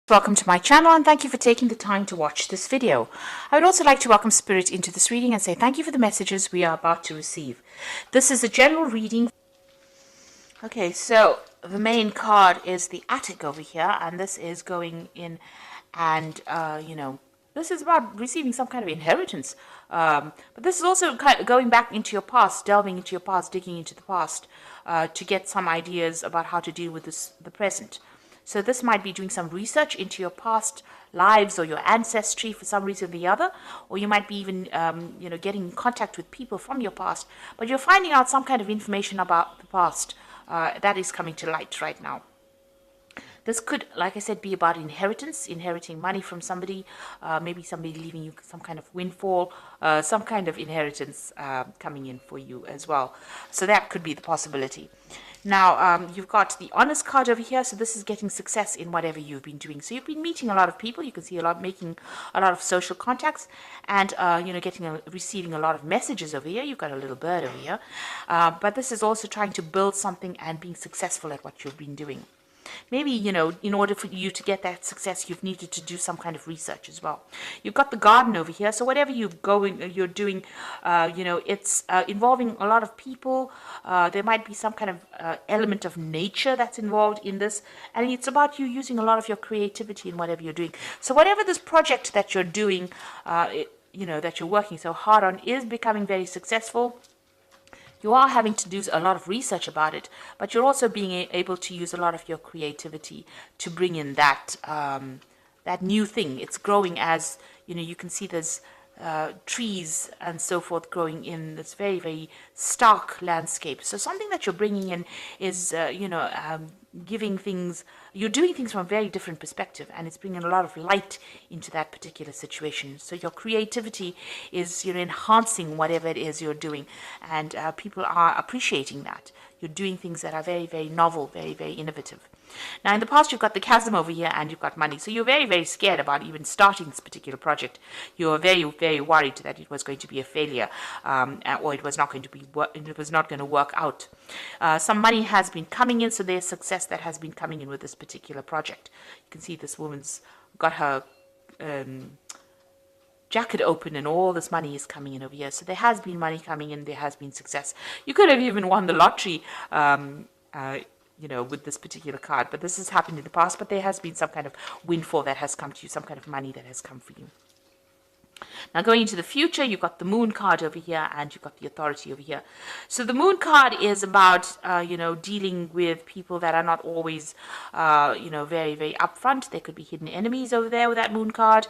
Welcome to my channel and thank you for taking the time to watch this video. I would also like to welcome Spirit into this reading and say thank you for the messages we are about to receive. This is a general reading. Okay, so the main card is the attic over here, and this is going in and, this is about receiving some kind of inheritance. But this is also kind of going back into your past, delving into your past, digging into the past to get some ideas about how to deal with the present. So this might be doing some research into your past lives or your ancestry for some reason or the other, or you might be even, getting in contact with people from your past, but you're finding out some kind of information about the past that is coming to light right now. This could, like I said, be about inheritance, inheriting money from somebody, maybe somebody leaving you some kind of windfall, some kind of inheritance coming in for you as well. So that could be the possibility. Now, you've got the honest card over here, so this is getting success in whatever you've been doing. So you've been meeting a lot of people, you can see making a lot of social contacts, and, receiving a lot of messages over here. You've got a little bird over here. But this is also trying to build something and being successful at what you've been doing. Maybe, in order for you to get that success, you've needed to do some kind of research as well. You've got the garden over here. So whatever you're doing, it's involving a lot of people. There might be some kind of element of nature that's involved in this. And it's about you using a lot of your creativity in whatever you're doing. So whatever this project that you're doing, that you're working so hard on is becoming very successful. You are having to do a lot of research about it, but you're also being able to use a lot of your creativity to bring in that new thing. It's growing as, you can see there's trees and so forth growing in this very, very stark landscape. So something that you're bringing in is, giving things, you're doing things from a very different perspective, and it's bringing a lot of light into that particular situation. So your creativity is, enhancing whatever it is you're doing, and people are appreciating that. You're doing things that are very, very novel, very, very innovative. Now, in the past, you've got the chasm over here and you've got money. So you're very, very scared about even starting this particular project. You're very, very worried that it was going to be a failure, or it was not going to work out. Some money has been coming in, so there's success that has been coming in with this particular project. You can see this woman's got her jacket open and all this money is coming in over here. So there has been money coming in, there has been success. You could have even won the lottery, with this particular card, but this has happened in the past, but there has been some kind of windfall that has come to you, some kind of money that has come for you. Now, going into the future, you've got the moon card over here and you've got the authority over here. So the moon card is about, dealing with people that are not always, very, very upfront. There could be hidden enemies over there with that moon card,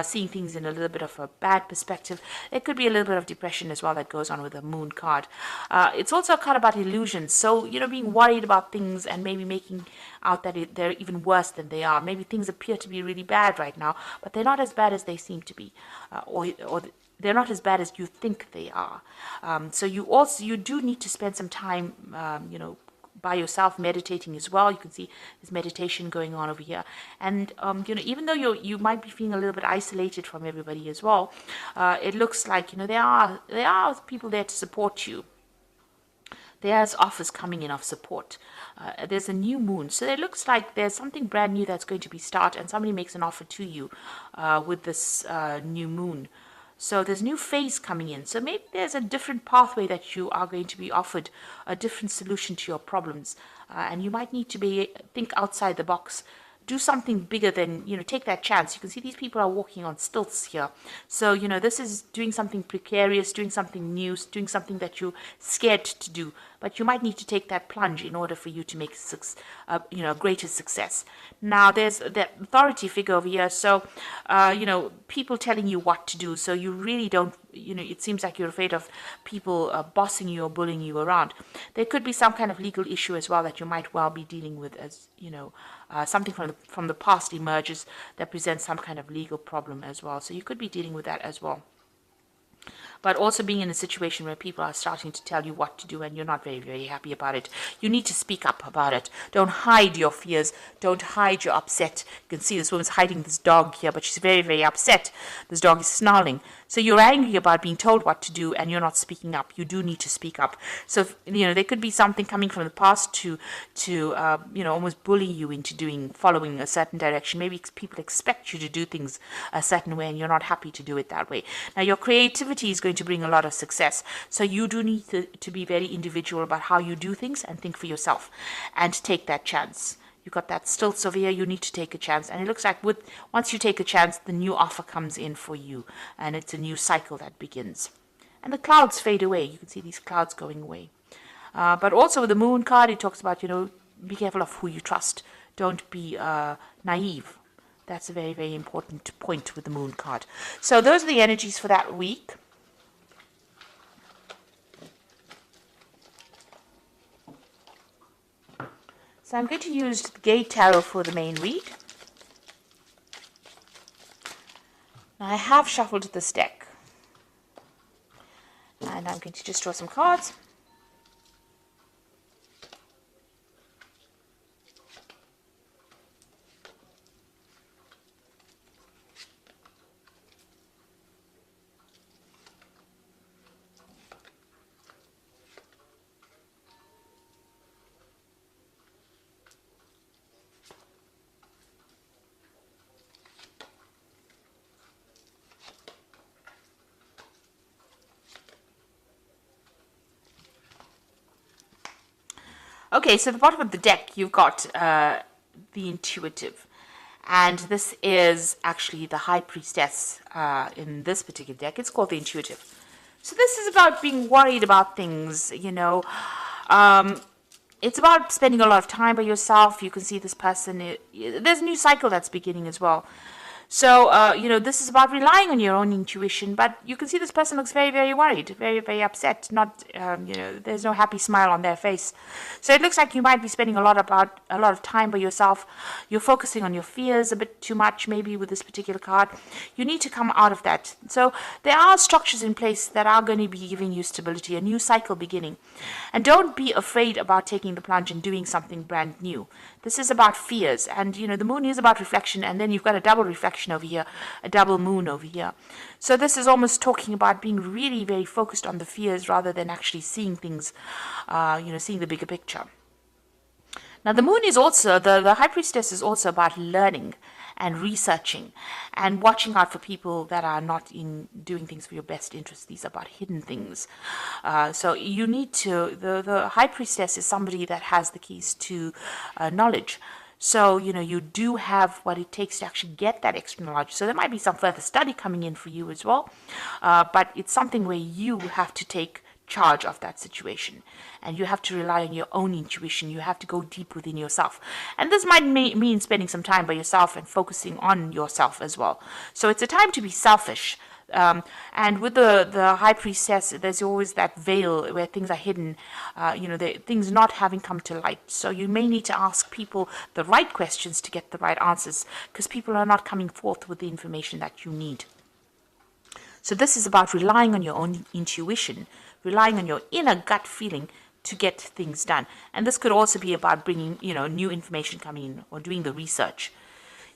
seeing things in a little bit of a bad perspective. There could be a little bit of depression as well that goes on with the moon card. It's also a card about illusions. So, being worried about things and maybe making out that they're even worse than they are. Maybe things appear to be really bad right now, but they're not as bad as they seem to be. Or they're not as bad as you think they are. So you do need to spend some time, by yourself meditating as well. You can see there's meditation going on over here, and even though you might be feeling a little bit isolated from everybody as well, it looks like there are people there to support you. There's offers coming in of support. There's a new moon. So it looks like there's something brand new that's going to be started, and somebody makes an offer to you with this new moon. So there's a new phase coming in. So maybe there's a different pathway that you are going to be offered, a different solution to your problems. And you might need to think outside the box. Do something bigger than, take that chance. You can see these people are walking on stilts here. So, this is doing something precarious, doing something new, doing something that you're scared to do. But you might need to take that plunge in order for you to make a greater success. Now, there's that authority figure over here. So, people telling you what to do. So you really don't, it seems like you're afraid of people bossing you or bullying you around. There could be some kind of legal issue as well that you might well be dealing with, as, something from the past emerges that presents some kind of legal problem as well. So you could be dealing with that as well. but also being in a situation where people are starting to tell you what to do and you're not very, very happy about it. You need to speak up about it. Don't hide your fears. Don't hide your upset. You can see this woman's hiding this dog here, but she's very, very upset. This dog is snarling. So you're angry about being told what to do and you're not speaking up. You do need to speak up. So, there could be something coming from the past to almost bully you into following a certain direction. Maybe people expect you to do things a certain way and you're not happy to do it that way. Now, your creativity is going to bring a lot of success. So you do need to be very individual about how you do things and think for yourself and take that chance. You've got that stilts over here, you need to take a chance. And it looks like once you take a chance, the new offer comes in for you. And it's a new cycle that begins. And the clouds fade away. You can see these clouds going away. But also with the moon card, it talks about, be careful of who you trust. Don't be naive. That's a very, very important point with the moon card. So those are the energies for that week. So I'm going to use the Gate Tarot for the main read. Now I have shuffled this deck. And I'm going to just draw some cards. Okay, so at the bottom of the deck, you've got the intuitive. And this is actually the High Priestess in this particular deck. It's called the intuitive. So this is about being worried about things, It's about spending a lot of time by yourself. You can see this person, there's a new cycle that's beginning as well. So, this is about relying on your own intuition, but you can see this person looks very, very worried, very, very upset. Not, there's no happy smile on their face. So it looks like you might be spending a lot of time by yourself. You're focusing on your fears a bit too much, maybe with this particular card. You need to come out of that. So there are structures in place that are going to be giving you stability, a new cycle beginning. And don't be afraid about taking the plunge and doing something brand new. This is about fears, and the moon is about reflection, and then you've got a double reflection over here, a double moon over here. So this is almost talking about being really very focused on the fears rather than actually seeing things, seeing the bigger picture. Now the moon is also, the High Priestess is also about learning and researching and watching out for people that are not in doing things for your best interest. These are about hidden things. So you need to, the High Priestess is somebody that has the keys to knowledge. So, you do have what it takes to actually get that extra knowledge. So there might be some further study coming in for you as well. But it's something where you have to take charge of that situation, and you have to rely on your own intuition. You have to go deep within yourself, and this might mean spending some time by yourself and focusing on yourself as well. So it's a time to be selfish, and with the High Priestess, there's always that veil where things are hidden, things not having come to light. So you may need to ask people the right questions to get the right answers, because people are not coming forth with the information that you need. So this is about relying on your own intuition, relying on your inner gut feeling to get things done. And this could also be about bringing, new information coming in or doing the research.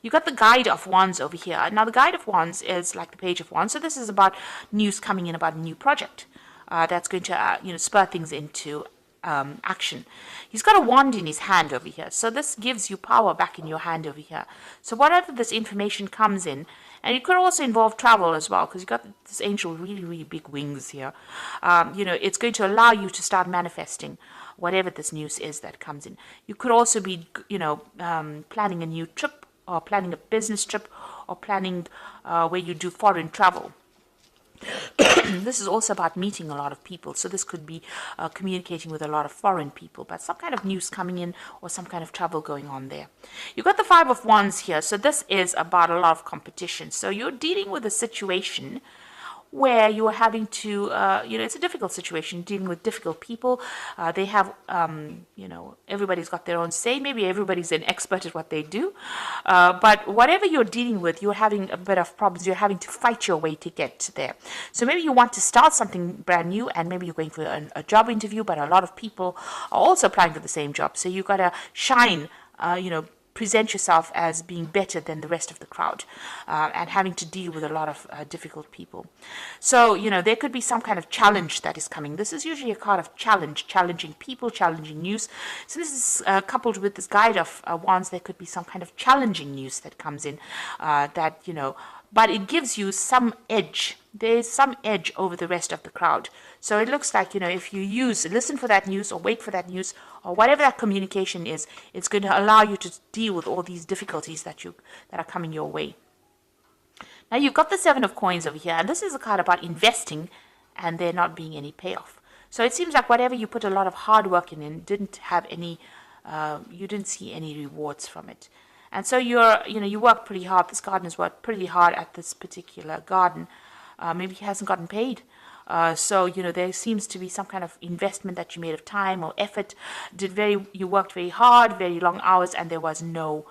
You got the Guide of Wands over here. Now the Guide of Wands is like the Page of Wands. So this is about news coming in about a new project that's going to, spur things into action. He's got a wand in his hand over here. So this gives you power back in your hand over here. So whatever this information comes in, and it could also involve travel as well, because you've got this angel with really, really big wings here. It's going to allow you to start manifesting whatever this news is that comes in. You could also be, planning a new trip, or planning a business trip, or planning where you do foreign travel. This is also about meeting a lot of people. So this could be communicating with a lot of foreign people, but some kind of news coming in or some kind of travel going on there. You've got the Five of Wands here. So this is about a lot of competition. So you're dealing with a situation where you're having to, it's a difficult situation, dealing with difficult people. They have, everybody's got their own say. Maybe everybody's an expert at what they do. But whatever you're dealing with, you're having a bit of problems. You're having to fight your way to get there. So maybe you want to start something brand new, and maybe you're going for a job interview, but a lot of people are also applying for the same job. So you've got to shine, present yourself as being better than the rest of the crowd, and having to deal with a lot of difficult people. So, there could be some kind of challenge that is coming. This is usually a card of challenge, challenging people, challenging news. So this is coupled with this guide of wands. There could be some kind of challenging news that comes in but it gives you some edge. There's some edge over the rest of the crowd. So it looks like, if you listen for that news or wait for that news or whatever that communication is, it's going to allow you to deal with all these difficulties that are coming your way. Now you've got the Seven of Coins over here, and this is a card about investing and there not being any payoff. So it seems like whatever you put a lot of hard work in didn't have any, you didn't see any rewards from it. And so you work pretty hard. This gardener's worked pretty hard at this particular garden. Maybe he hasn't gotten paid. So there seems to be some kind of investment that you made of time or effort. You worked very hard, very long hours, and there was no,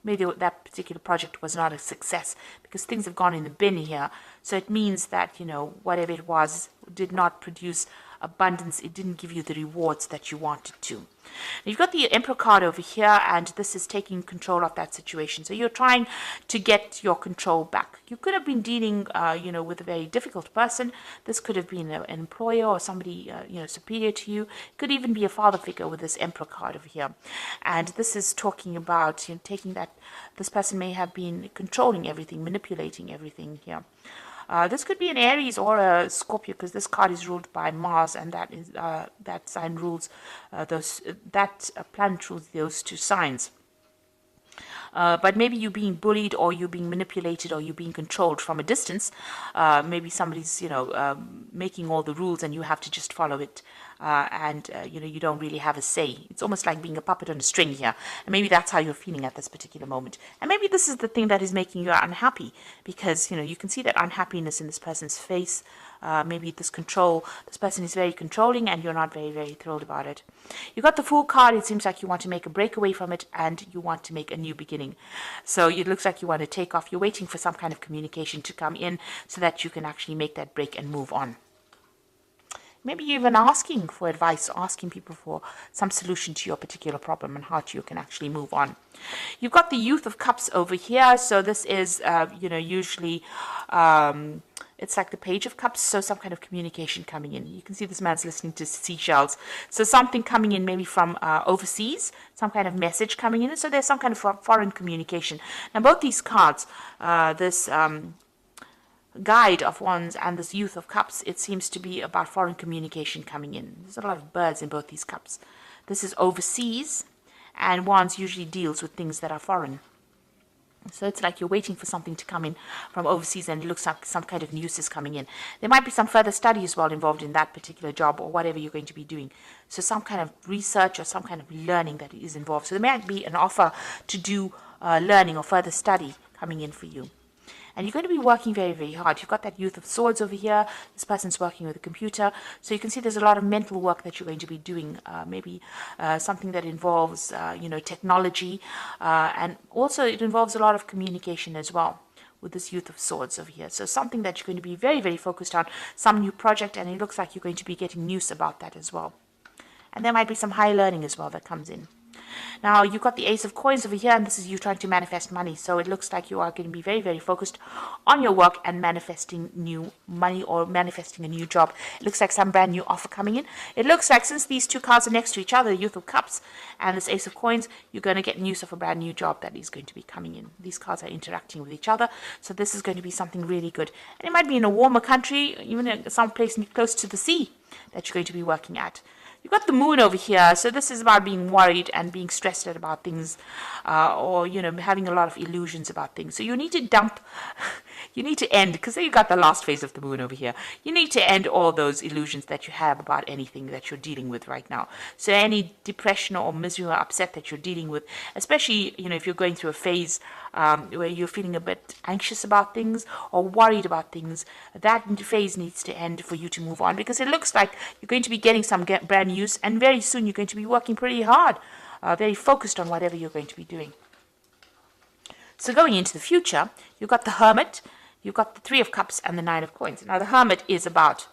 maybe that particular project was not a success because things have gone in the bin here. So it means that, whatever it was did not produce abundance. It didn't give you the rewards that you wanted to. You've got the Emperor card over here, and this is taking control of that situation. So you're trying to get your control back. You could have been dealing, with a very difficult person. This could have been an employer or somebody, superior to you. It could even be a father figure with this Emperor card over here. And this is talking about, taking that, this person may have been controlling everything, manipulating everything here. This could be an Aries or a Scorpio, because this card is ruled by Mars, and that sign rules that planet rules those two signs. But maybe you're being bullied, or you're being manipulated, or you're being controlled from a distance. Maybe somebody's, making all the rules and you have to just follow it. You don't really have a say. It's almost like being a puppet on a string here. And maybe that's how you're feeling at this particular moment. And maybe this is the thing that is making you unhappy, because, you can see that unhappiness in this person's face. Maybe this person is very controlling and you're not very, very thrilled about it. You got the Fool card. It seems like you want to make a breakaway from it and you want to make a new beginning. So it looks like you want to take off. You're waiting for some kind of communication to come in so that you can actually make that break and move on. Maybe you're even asking for advice, asking people for some solution to your particular problem and how you can actually move on. You've got the Youth of Cups over here. So this is, usually it's like the Page of Cups. So some kind of communication coming in. You can see this man's listening to seashells. So something coming in maybe from overseas, some kind of message coming in. So there's some kind of foreign communication. Now both these cards, this Guide of Wands and this Youth of Cups, it seems to be about foreign communication coming in. There's a lot of birds in both these cups. This is overseas, and Wands usually deals with things that are foreign. So it's like you're waiting for something to come in from overseas, and it looks like some kind of news is coming in. There might be some further study as well involved in that particular job or whatever you're going to be doing. So some kind of research or some kind of learning that is involved. So there might be an offer to do learning or further study coming in for you. And you're going to be working very, very hard. You've got that Youth of Swords over here. This person's working with a computer. So you can see there's a lot of mental work that you're going to be doing. Maybe something that involves, technology. And also it involves a lot of communication as well with this Youth of Swords over here. So something that you're going to be very, very focused on. Some new project, and it looks like you're going to be getting news about that as well. And there might be some high learning as well that comes in. Now, you've got the Ace of Coins over here, and this is you trying to manifest money. So it looks like you are going to be very, very focused on your work and manifesting new money or manifesting a new job. It looks like some brand new offer coming in. It looks like since these two cards are next to each other, the Youth of Cups and this Ace of Coins, you're going to get news of a brand new job that is going to be coming in. These cards are interacting with each other. So this is going to be something really good. And it might be in a warmer country, even in some place close to the sea that you're going to be working at. You've got the Moon over here, so this is about being worried and being stressed out about things, or having a lot of illusions about things. So you need to dump You need to end, because you got the last phase of the moon over here. You need to end all those illusions that you have about anything that you're dealing with right now. So any depression or misery or upset that you're dealing with, especially, if you're going through a phase where you're feeling a bit anxious about things or worried about things, that phase needs to end for you to move on, because it looks like you're going to be getting some brand news, and very soon you're going to be working pretty hard, very focused on whatever you're going to be doing. So going into the future, you've got the Hermit, you've got the Three of Cups, and the Nine of Coins. Now, the Hermit is about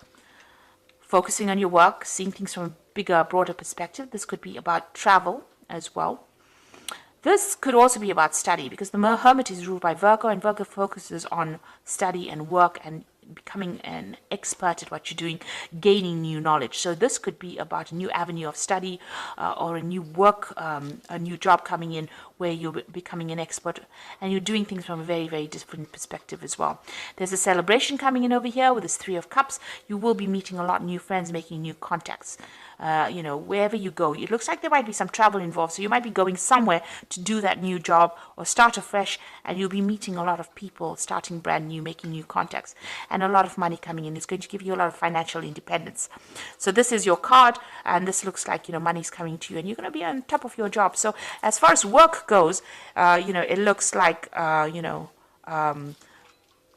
focusing on your work, seeing things from a bigger, broader perspective. This could be about travel as well. This could also be about study, because the Hermit is ruled by Virgo, and Virgo focuses on study and work and becoming an expert at what you're doing, gaining new knowledge. So this could be about a new avenue of study or a new work, a new job coming in where you're becoming an expert and you're doing things from a very, very different perspective as well. There's a celebration coming in over here with this Three of Cups. You will be meeting a lot of new friends, making new contacts. Wherever you go, it looks like there might be some travel involved. So you might be going somewhere to do that new job or start afresh, and you'll be meeting a lot of people, starting brand new, making new contacts, and a lot of money coming in. It's going to give you a lot of financial independence. So this is your card, and this looks like, money's coming to you, and you're going to be on top of your job. So as far as work goes, it looks like,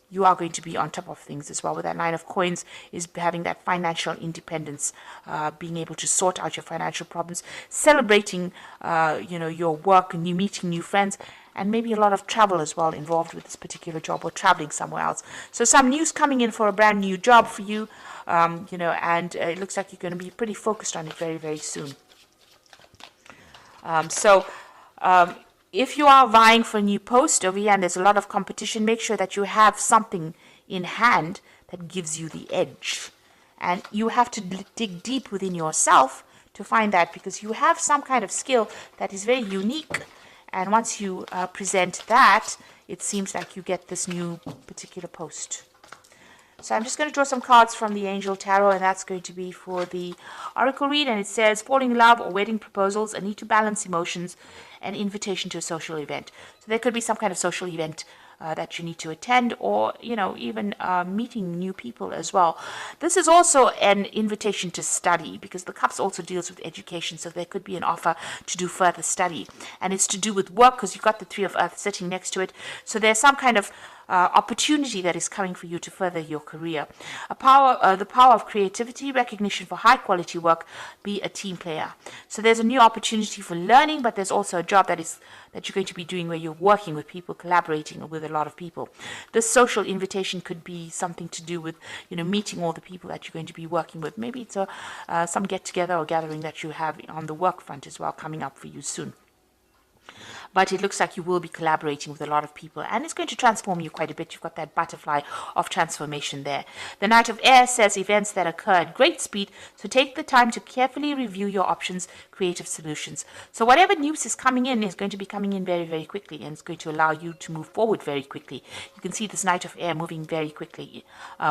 you are going to be on top of things as well. With that Nine of Coins is having that financial independence, being able to sort out your financial problems, celebrating, your work, and you meeting new friends, and maybe a lot of travel as well involved with this particular job, or traveling somewhere else. So some news coming in for a brand new job for you, and it looks like you're going to be pretty focused on it very, very soon. If you are vying for a new post over here and there's a lot of competition, make sure that you have something in hand that gives you the edge. And you have to dig deep within yourself to find that, because you have some kind of skill that is very unique. And once you present that, it seems like you get this new particular post. So I'm just going to draw some cards from the Angel Tarot, and that's going to be for the Oracle read. And it says, falling in love or wedding proposals, a need to balance emotions, an invitation to a social event. So there could be some kind of social event that you need to attend, or, even meeting new people as well. This is also an invitation to study, because the Cups also deals with education. So there could be an offer to do further study. And it's to do with work, because you've got the Three of Earth sitting next to it. So there's some kind of opportunity that is coming for you to further your career. The power of creativity, recognition for high quality work, be a team player. So there's a new opportunity for learning, but there's also a job that you're going to be doing where you're working with people, collaborating with a lot of people. This social invitation could be something to do with, meeting all the people that you're going to be working with. Maybe it's some get together or gathering that you have on the work front as well, coming up for you soon. But it looks like you will be collaborating with a lot of people, and it's going to transform you quite a bit. You've got that butterfly of transformation there. The Knight of Air says events that occur at great speed, so take the time to carefully review your options, creative solutions. So whatever news is coming in is going to be coming in very, very quickly, and it's going to allow you to move forward very quickly. You can see this Knight of Air moving very quickly,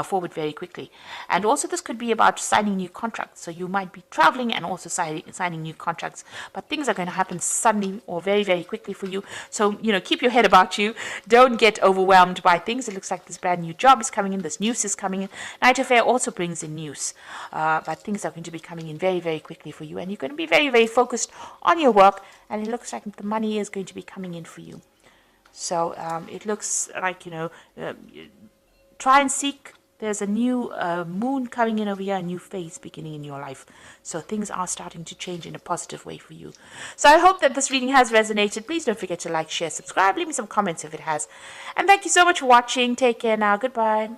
forward very quickly. And also this could be about signing new contracts. So you might be traveling and also signing new contracts, but things are going to happen suddenly or very, very quickly for you. So, keep your head about you. Don't get overwhelmed by things. It looks like this brand new job is coming in. This news is coming in. Knight of Air also brings in news. But things are going to be coming in very, very quickly for you. And you're going to be very, very focused on your work. And it looks like the money is going to be coming in for you. So, it looks like, try and seek. There's a new moon coming in over here, a new phase beginning in your life. So things are starting to change in a positive way for you. So I hope that this reading has resonated. Please don't forget to like, share, subscribe. Leave me some comments if it has. And thank you so much for watching. Take care now. Goodbye.